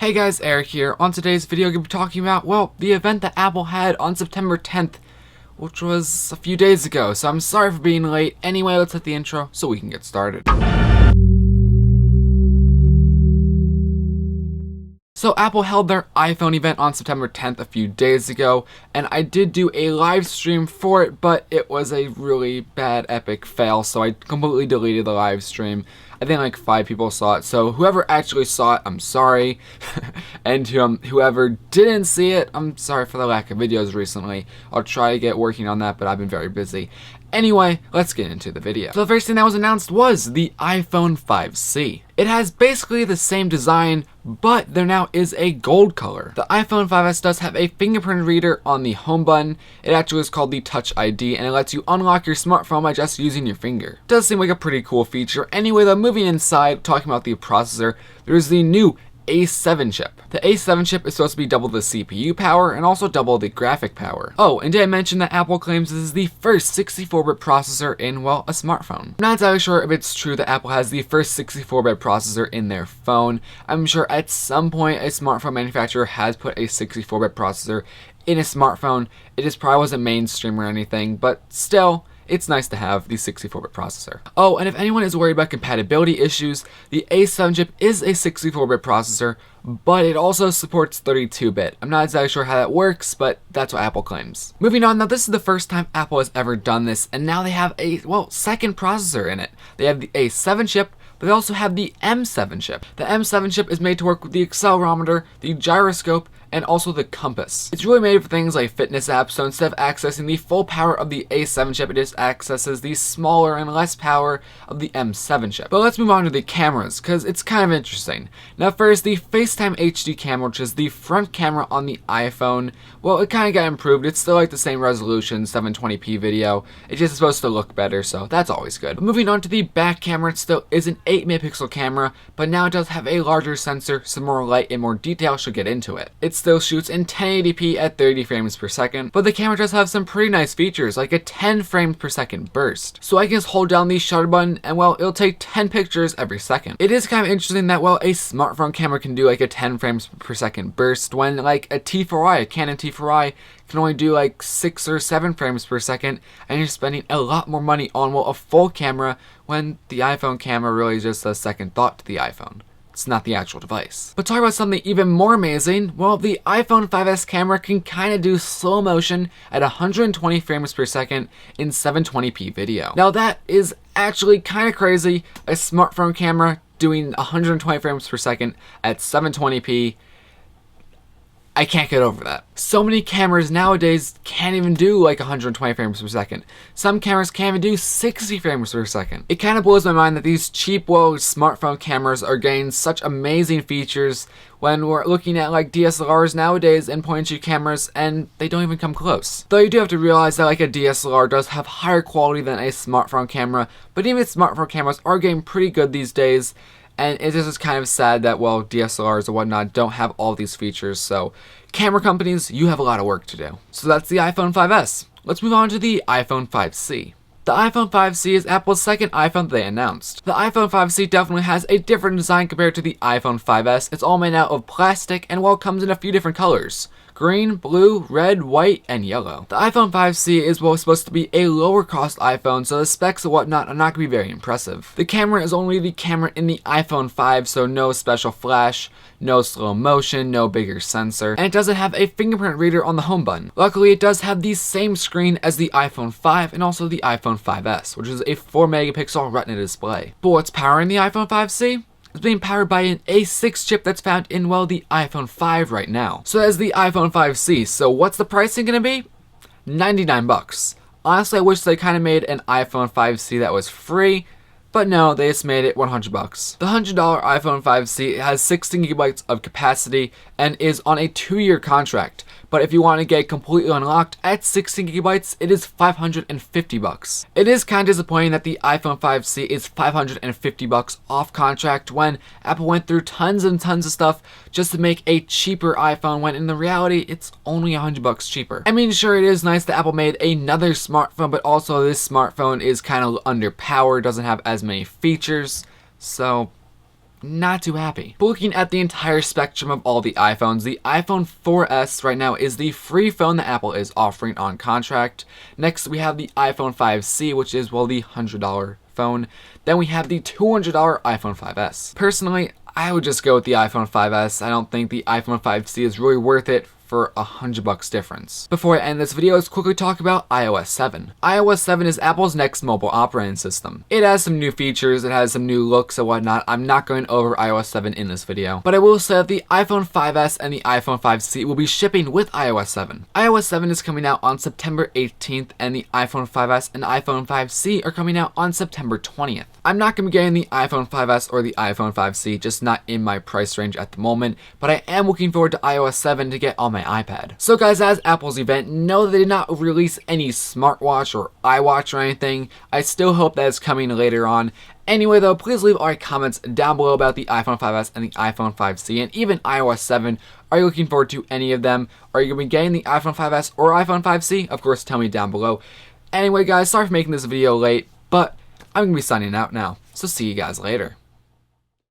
Hey guys, Eric here. On today's video, I'm going to be talking about, well, the event that Apple had on September 10th, which was a few days ago, so I'm sorry for being late. Anyway, let's hit the intro so we can get started. So Apple held their iPhone event on September 10th a few days ago, and I did do a live stream for it, but it was a really bad epic fail, so I completely deleted the live stream. I think like 5 people saw it, so whoever actually saw it, I'm sorry. And whoever didn't see it, I'm sorry for the lack of videos recently. I'll try to get working on that, but I've been very busy. Anyway, let's get into the video. So the first thing that was announced was the iPhone 5C. It has basically the same design, but there now is a gold color. The iPhone 5S does have a fingerprint reader on the home button. It actually is called the Touch ID, and it lets you unlock your smartphone by just using your finger. It does seem like a pretty cool feature. Anyway, though, moving inside, talking about the processor, there's the new A7 chip. The A7 chip is supposed to be double the CPU power and also double the graphic power. Oh, and did I mention that Apple claims this is the first 64-bit processor in, well, a smartphone? I'm not entirely sure if it's true that Apple has the first 64-bit processor in their phone. I'm sure at some point a smartphone manufacturer has put a 64-bit processor in a smartphone. It just probably wasn't mainstream or anything, but still, it's nice to have the 64-bit processor. Oh, and if anyone is worried about compatibility issues, the A7 chip is a 64-bit processor, but it also supports 32-bit. I'm not exactly sure how that works, but that's what Apple claims. Moving on, now this is the first time Apple has ever done this, and now they have a, well, second processor in it. They have the A7 chip, but they also have the M7 chip. The M7 chip is made to work with the accelerometer, the gyroscope, and also the compass. It's really made for things like fitness apps, so instead of accessing the full power of the A7 chip, it just accesses the smaller and less power of the M7 chip. But let's move on to the cameras, because it's kind of interesting. Now first, the FaceTime HD camera, which is the front camera on the iPhone, well, it kind of got improved. It's still like the same resolution, 720p video. It's just supposed to look better, so that's always good. But moving on to the back camera, it still is an 8-megapixel camera, but now it does have a larger sensor, so more light and more detail should get into it. It still shoots in 1080p at 30 frames per second, but the camera does have some pretty nice features, like a 10 frames per second burst. So I can just hold down the shutter button and, well, it'll take 10 pictures every second. It is kind of interesting that, well, a smartphone camera can do like a 10 frames per second burst when like a T4i, a Canon T4i, can only do like 6 or 7 frames per second, and you're spending a lot more money on, well, a full camera when the iPhone camera really is just a second thought to the iPhone. It's not the actual device. But talk about something even more amazing, well, the iPhone 5S camera can kind of do slow motion at 120 frames per second in 720p video. Now that is actually kind of crazy, a smartphone camera doing 120 frames per second at 720p. I can't get over that. So many cameras nowadays can't even do like 120 frames per second. Some cameras can't even do 60 frames per second. It kind of blows my mind that these cheap, well, smartphone cameras are getting such amazing features when we're looking at like DSLRs nowadays and point-and-shoot cameras, and they don't even come close. Though you do have to realize that like a DSLR does have higher quality than a smartphone camera, but even smartphone cameras are getting pretty good these days. And it's just kind of sad that, well, DSLRs and whatnot don't have all these features, so camera companies, you have a lot of work to do. So that's the iPhone 5S. Let's move on to the iPhone 5C. The iPhone 5C is Apple's second iPhone they announced. The iPhone 5C definitely has a different design compared to the iPhone 5S. It's all made out of plastic and, well, it comes in a few different colors: green, blue, red, white, and yellow. The iPhone 5C is, well, supposed to be a lower cost iPhone, so the specs and whatnot are not going to be very impressive. The camera is only the camera in the iPhone 5, so no special flash, no slow motion, no bigger sensor, and it doesn't have a fingerprint reader on the home button. Luckily, it does have the same screen as the iPhone 5 and also the iPhone 5S, which is a 4-megapixel Retina display. But what's powering the iPhone 5C? It's being powered by an A6 chip that's found in, well, the iPhone 5 right now. So that's the iPhone 5C. So what's the pricing gonna be? $99. Honestly, I wish they kind of made an iPhone 5C that was free, but no, they just made it $100. The $100 iPhone 5C has 16 gigabytes of capacity and is on a 2-year contract. But if you want to get completely unlocked at 16 gigabytes, it is $550. It is kind of disappointing that the iPhone 5C is $550 off contract when Apple went through tons and tons of stuff just to make a cheaper iPhone, when in the reality it's only $100 cheaper. I mean, sure, it is nice that Apple made another smartphone, but also this smartphone is kind of underpowered, doesn't have as many features, so not too happy. But looking at the entire spectrum of all the iPhones, the iPhone 4S right now is the free phone that Apple is offering on contract. Next, we have the iPhone 5C, which is, well, the $100 phone. Then we have the $200 iPhone 5S. Personally, I would just go with the iPhone 5S. I don't think the iPhone 5C is really worth it for $100 difference. Before I end this video, let's quickly talk about iOS 7. iOS 7 is Apple's next mobile operating system. It has some new features, it has some new looks and whatnot. I'm not going over iOS 7 in this video, but I will say that the iPhone 5S and the iPhone 5C will be shipping with iOS 7. iOS 7 is coming out on September 18th, and the iPhone 5S and iPhone 5C are coming out on September 20th. I'm not going to be getting the iPhone 5S or the iPhone 5C, just not in my price range at the moment, but I am looking forward to iOS 7 to get on my iPad. So guys, as Apple's event, no, they did not release any smartwatch or iWatch or anything. I still hope that it's coming later on. Anyway though, please leave all your comments down below about the iPhone 5S and the iPhone 5C and even iOS 7. Are you looking forward to any of them? Are you going to be getting the iPhone 5S or iPhone 5C? Of course, tell me down below. Anyway guys, sorry for making this video late, but I'm going to be signing out now. So see you guys later.